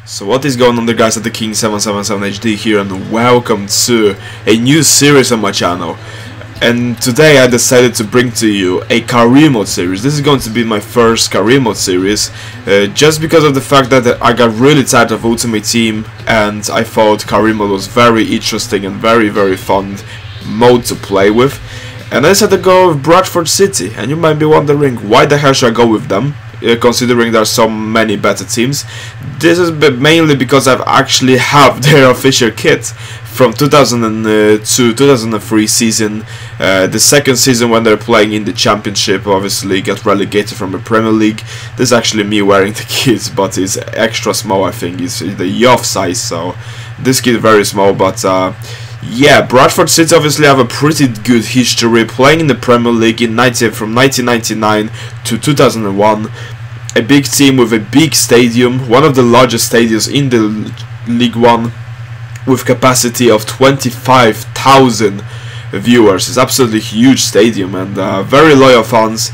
So what is going on there, guys, at the King777HD here, and welcome to a new series on my channel. And today I decided to bring to you a career mode series. This is going to be my first career mode series, just because of the fact that I got really tired of Ultimate Team, and I thought career mode was very interesting and very fun mode to play with. And I decided to go with Bradford City, and you might be wondering, why the hell should I go with them? Considering there are so many better teams. This is mainly because I've actually have their official kit from 2002-2003 season. The second season when they're playing in the championship, obviously got relegated from the Premier League. This is actually me wearing the kit, but it's extra small. I think it's the youth size, so this kit is very small. But yeah, Bradford City obviously have a pretty good history playing in the Premier League from 1999 to 2001. A big team with a big stadium, one of the largest stadiums in the League One, with capacity of 25,000 viewers. It's absolutely huge stadium, and very loyal fans.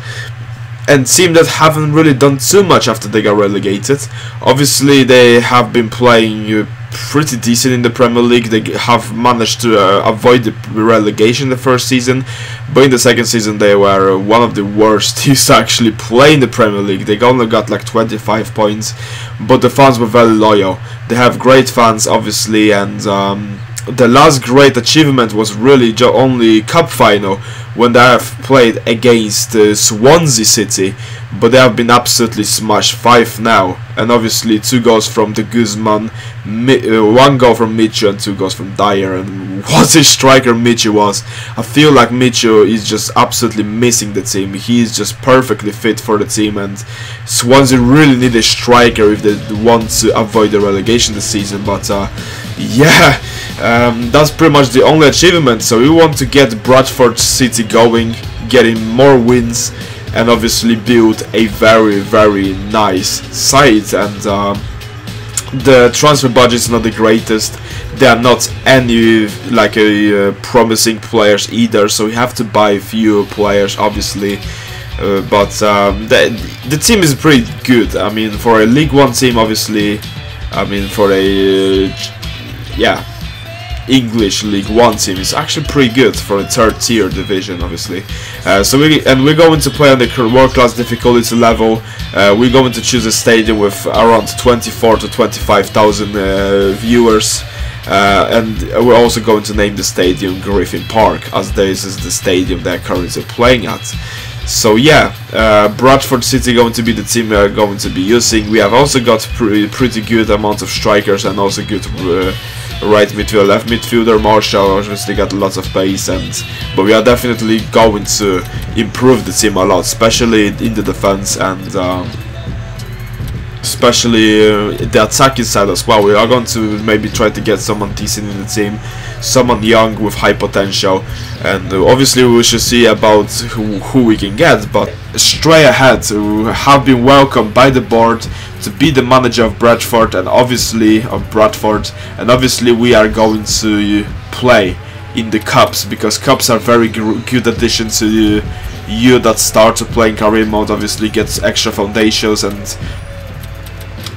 And team that haven't really done too much after they got relegated. Obviously they have been playing pretty decent in the Premier League. They have managed to avoid the relegation the first season, but in the second season they were one of the worst teams to actually play in the Premier League. They only got like 25 points, but the fans were very loyal. They have great fans, obviously, and the last great achievement was really only cup final, when they have played against Swansea City, but they have been absolutely smashed 5 now, and obviously 2 goals from the Guzman, 1 goal from Michu and 2 goals from Dyer. And what a striker Michu was. I feel like Michu is just absolutely missing the team. He is just perfectly fit for the team, and Swansea really need a striker if they want to avoid the relegation this season. But yeah, that's pretty much the only achievement. So we want to get Bradford City going, getting more wins, and obviously build a very nice side. And the transfer budget is not the greatest. There are not any like promising players either, so we have to buy a few players, obviously. But the team is pretty good. I mean, for a League One team, obviously. I mean, for a yeah, English League One team is actually pretty good for a third tier division, obviously. So we're going to play on the world class difficulty level. We're going to choose a stadium with around 24,000 to 25,000 viewers, and we're also going to name the stadium Griffin Park, as this is the stadium they're currently playing at. So yeah, Bradford City going to be the team we are going to be using. We have also got pretty good amount of strikers, and also good right midfielder, left midfielder. Marshall obviously got lots of pace, but we are definitely going to improve the team a lot, especially in the defense, and especially the attacking side as well. We are going to maybe try to get someone decent in the team, someone young with high potential, and obviously we should see about who we can get. But straight ahead, we have been welcomed by the board to be the manager of Bradford, and obviously we are going to play in the cups, because cups are very good addition to you that start to play in career mode. Obviously gets extra foundations and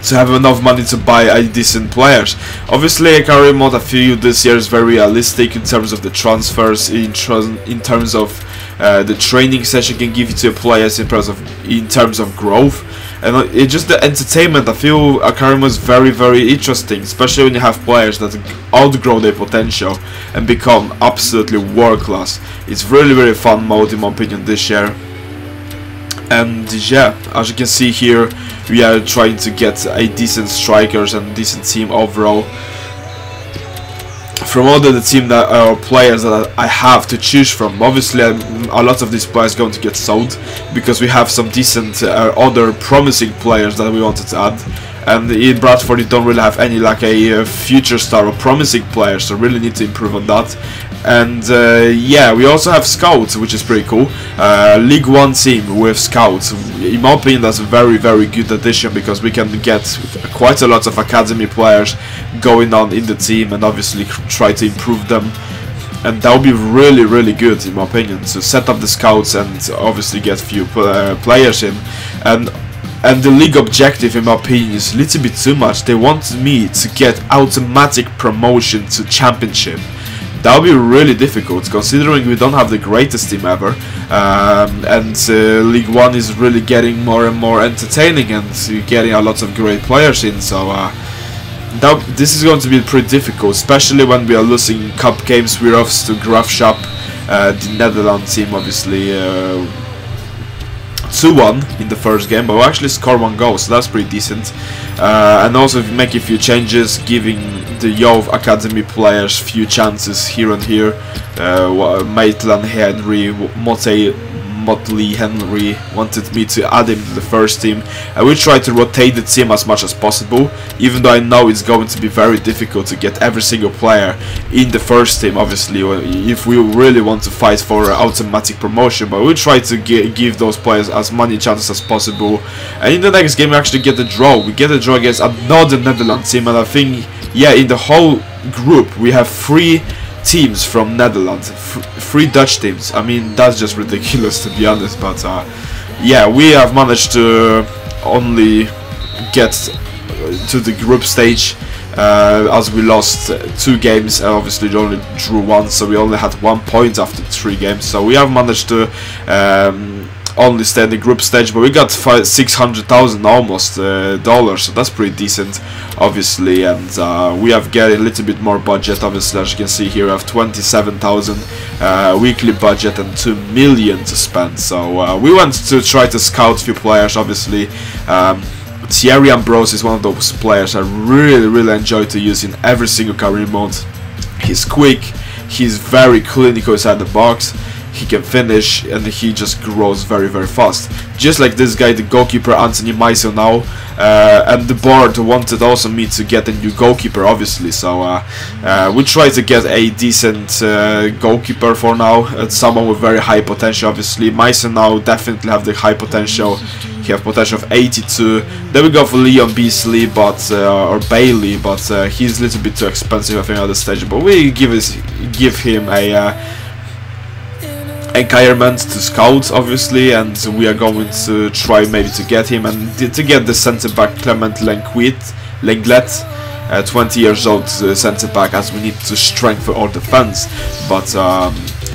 to have enough money to buy decent players. Obviously a career mode I feel this year is very realistic in terms of the transfers, in terms of the training session can give you to your players, in terms of growth, and it's just the entertainment. I feel a career mode is very interesting, especially when you have players that outgrow their potential and become absolutely world class. It's very fun mode in my opinion this year. And yeah, as you can see here, we are trying to get a decent strikers and decent team overall. From all the team that are players that I have to choose from, obviously a lot of these players going to get sold, because we have some decent other promising players that we wanted to add. And in Bradford you don't really have any like a future star or promising players, so really need to improve on that. And yeah, we also have scouts, which is pretty cool. League One team with scouts, in my opinion that's a very good addition, because we can get quite a lot of academy players going on in the team, and obviously try to improve them. And that would be really good in my opinion, to set up the scouts and obviously get few players in. And And the league objective, in my opinion, is a little bit too much. They want me to get automatic promotion to championship. That would be really difficult, considering we don't have the greatest team ever, and League 1 is really getting more and more entertaining, and getting a lot of great players in. So this is going to be pretty difficult, especially when we are losing cup games. We're off to Graafschap, the Netherlands team, obviously 2-1 in the first game, but we actually scored 1 goal, so that's pretty decent. And also make a few changes, giving the youth academy players few chances here and here. Maitland Henry, Motley Henry wanted me to add him to the first team, and we try to rotate the team as much as possible, even though I know it's going to be very difficult to get every single player in the first team, obviously, if we really want to fight for automatic promotion. But we try to give those players as many chances as possible. And in the next game we actually get a draw. We get a draw against another Netherlands team, and I think, yeah, in the whole group we have 3 teams from Netherlands, 3 Dutch teams. I mean, that's just ridiculous, to be honest. But yeah, we have managed to only get to the group stage, as we lost 2 games, and obviously only drew 1, so we only had 1 point after 3 games. So we have managed to only stay in the group stage, but we got 600,000 almost dollars, so that's pretty decent, obviously. And we have getting a little bit more budget, obviously. As you can see here, we have 27,000 weekly budget and 2 million to spend. So we went to try to scout a few players, obviously. Thierry Ambrose is one of those players I really enjoy to use in every single career mode. He's quick, he's very clinical inside the box, he can finish, and he just grows very fast. Just like this guy, the goalkeeper Anthony Meisel now, and the board wanted also me to get a new goalkeeper, obviously. So we try to get a decent goalkeeper for now, someone with very high potential. Obviously Meisel now definitely have the high potential. He have potential of 82. Then we go for Leon Beasley, but or Bailey, but he's a little bit too expensive, I think, at this stage. But we give him a environment to scout, obviously, and we are going to try maybe to get him, and to get the centre back Clement Lenglet, 20 years old centre back, as we need to strengthen our defense. But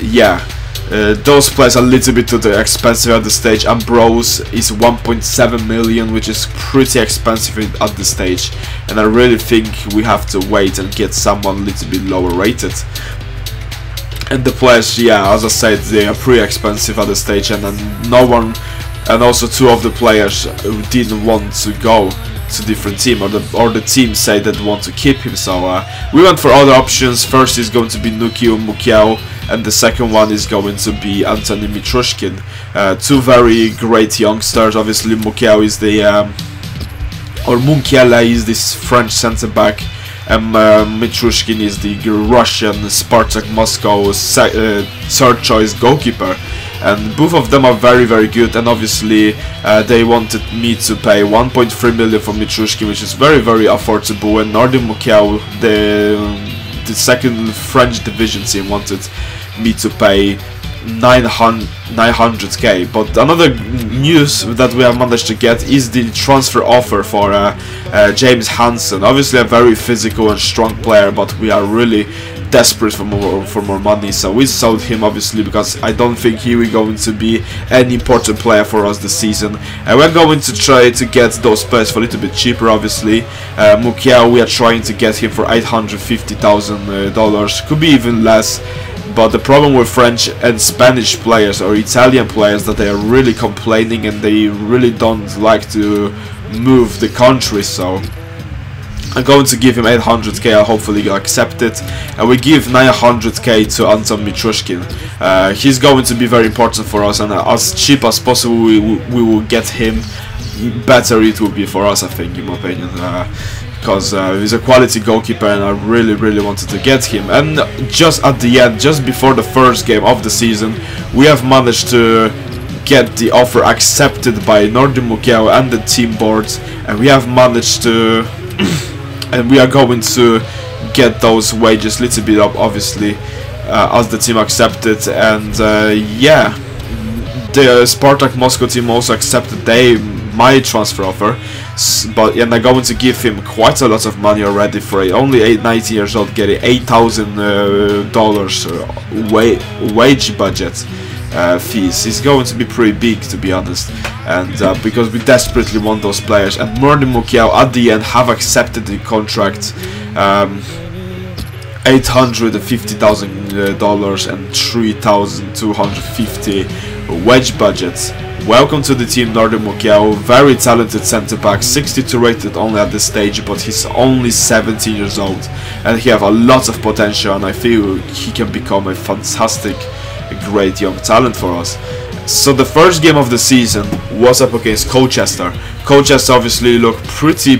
yeah, those players are a little bit too expensive at this stage. Ambrose is 1.7 million, which is pretty expensive at this stage, and I really think we have to wait and get someone a little bit lower rated. And the players, yeah, as I said, they are pretty expensive at the stage, and no one, and also 2 of the players who didn't want to go to different team, or the team say that want to keep him. So we went for other options. First is going to be Nukio Mukiao, and the second one is going to be Anthony Mitrushkin. 2 very great youngsters. Obviously Mukiao is the or Munkiela is this French centre back, and Mitrushkin is the Russian Spartak Moscow third choice goalkeeper, and both of them are very good. And obviously they wanted me to pay 1.3 million for Mitrushkin, which is very affordable, and Northern Mukiao, the second French division team, wanted me to pay 900k. But another news that we have managed to get is the transfer offer for James Hansen. Obviously a very physical and strong player, but we are really desperate for more money, so we sold him, obviously, because I don't think he will going to be an important player for us this season, and we're going to try to get those players for a little bit cheaper. Obviously Mukiao, we are trying to get him for $850,000, could be even less. But the problem with French and Spanish players or Italian players that they are really complaining, and they really don't like to move the country. So I'm going to give him 800k. I'll hopefully accept it, and we give 900k to Anton Mitrushkin. He's going to be very important for us, and as cheap as possible we will get him, better it will be for us, I think, in my opinion. Because he's a quality goalkeeper, and I really wanted to get him. And just at the end, just before the first game of the season, we have managed to get the offer accepted by Northern Mukiao and the team boards, and we have managed to and we are going to get those wages a little bit up, obviously, as the team accepted. And yeah, the Spartak Moscow team also accepted. They my transfer offer, and I'm going to give him quite a lot of money already for only 19 years old, getting $8,000 wage budget fees. He's going to be pretty big, to be honest, and because we desperately want those players. And Nordi Mukiao at the end have accepted the contract, $850,000 and $3,250 wage budgets. Welcome to the team, Nordi Mukiao. Very talented centre back, 62 rated only at this stage, but he's only 17 years old, and he have a lot of potential, and I feel he can become a fantastic, great young talent for us. So the first game of the season was up against Colchester. Colchester obviously look pretty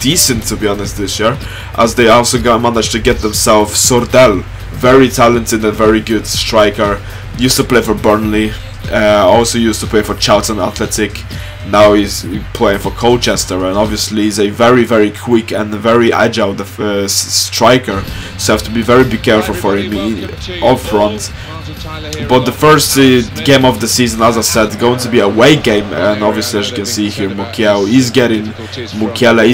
decent, to be honest, this year, as they also managed to get themselves Sordell, very talented and very good striker. Used to play for Burnley, also used to play for Charlton Athletic. Now he's playing for Colchester, and obviously he's a very quick and very agile striker, so have to be very careful for him up front. But the first game of the season, as I said, going to be a away game, and obviously as you can see here, Mukiao is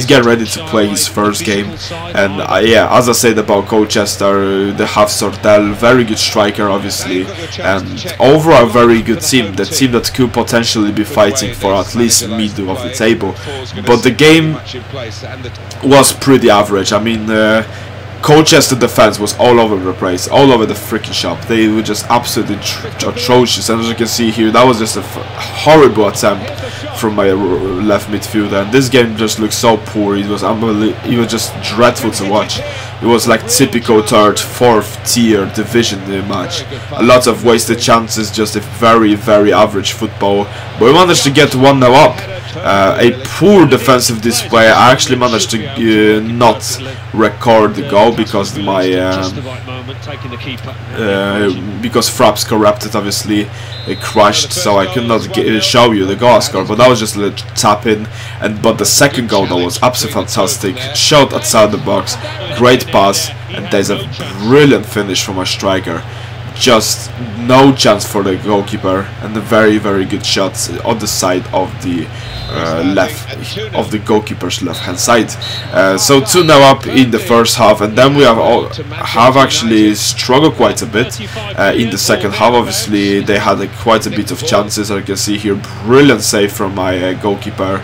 getting ready to play his first game. And yeah, as I said about Colchester, they have Sordell, very good striker obviously, and overall very good team, the team that could potentially be fighting for at least middle of the table. But the game was pretty average. I mean, Colchester defense was all over the place, all over the freaking shop. They were just absolutely atrocious, and as you can see here, that was just a horrible attempt from my left midfielder. And this game just looked so poor. It was unbelievable. It was just dreadful to watch. It was like typical third, fourth tier division match. A lot of wasted chances, just a very average football. But we managed to get 1-0 up. A poor defensive display. I actually managed to not record the goal because my because Fraps corrupted, obviously it crashed, so I could not show you the goal score. But that was just a little tap in, but the second goal that was absolutely fantastic. Shot outside the box, great pass, and there's a brilliant finish from a striker. Just no chance for the goalkeeper, and a very good shot on the side of the goalkeeper's left hand side. So 2-0 up in the first half, and then we have actually struggled quite a bit in the second half. Obviously they had quite a bit of chances, as you can see here. Brilliant save from my goalkeeper.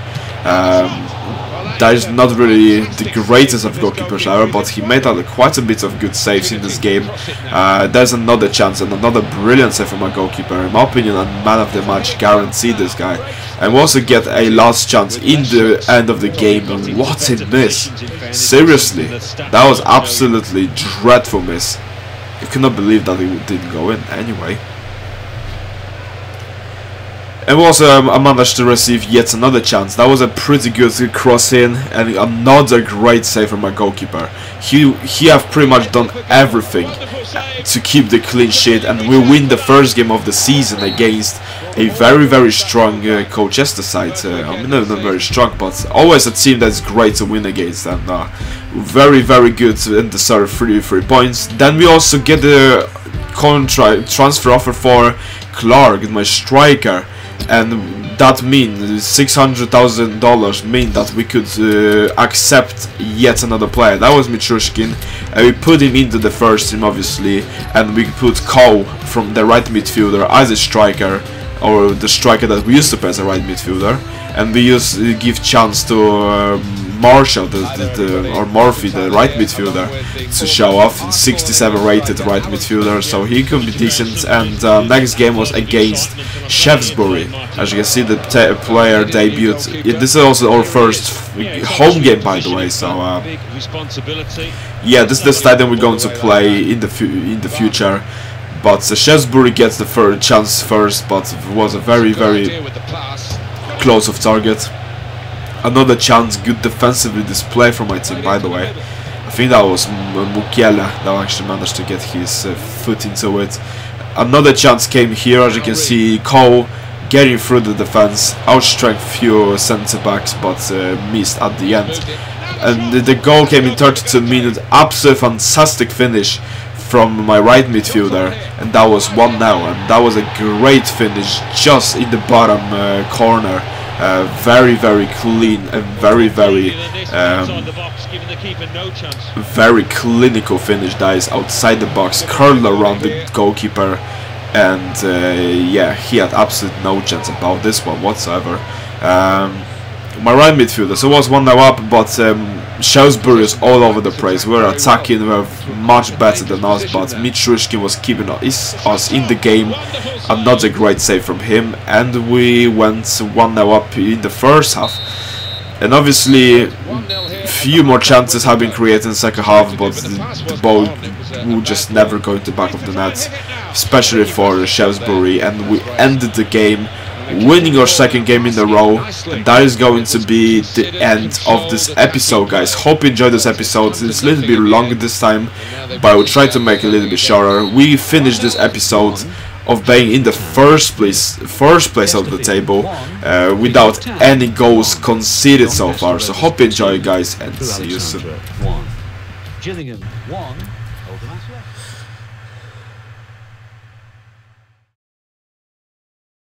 That is not really the greatest of goalkeepers ever, but he made quite a bit of good saves in this game. There's another chance and another brilliant save from my goalkeeper. In my opinion, a man of the match, guaranteed this guy. And we also get a last chance in the end of the game, and what a miss! Seriously, that was absolutely dreadful miss. I cannot believe that it didn't go in anyway. And we also managed to receive yet another chance. That was a pretty good cross in, and another great save from my goalkeeper. He have pretty much done everything to keep the clean sheet, and we win the first game of the season against a very strong Colchester side. I mean, not very strong, but always a team that's great to win against, and very good and deserve 3 points. Then we also get the transfer offer for Clark, my striker. And that means $600,000 mean that we could accept yet another player. That was Michushkin, and we put him into the first team obviously, and we put Cole from the right midfielder as a striker, or the striker that we used to play as a right midfielder, and we give chance to Marshall or Murphy, the right midfielder, to show off. 67 rated right midfielder, so he could be decent. And next game was against Shaftesbury. As you can see, the player debuted. This is also our first home game, by the way. So yeah, this is the stadium we're going to play in the future. But Shaftesbury gets the chance first, but it was a very close of target. Another chance, good defensively display from my team, by the way. I think that was Mukiela that actually managed to get his foot into it. Another chance came here, as you can see, Cole getting through the defense, outstrength few centre backs, but missed at the end. And the goal came in 32 minutes, absolute fantastic finish from my right midfielder, and that was 1-0, and that was a great finish just in the bottom corner. Very, very clean and very, very clinical finish. That is outside the box, curled around the goalkeeper, and yeah, he had absolutely no chance about this one whatsoever. My right midfielder, so it was 1-0 up, but Shrewsbury is all over the place. We're attacking, we're much better than us, but Mitrishkin was keeping us in the game. Another great save from him, and we went 1-0 up in the first half. And obviously, few more chances have been created in the second half, but the ball will just never go into the back of the net, especially for Shrewsbury, and we ended the game winning our second game in a row. And that is going to be the end of this episode, guys. Hope you enjoyed this episode. It's a little bit longer this time, but I will try to make it a little bit shorter. We finished this episode of being in the first place of the table without any goals conceded so far. So hope you enjoy, guys, and see you soon.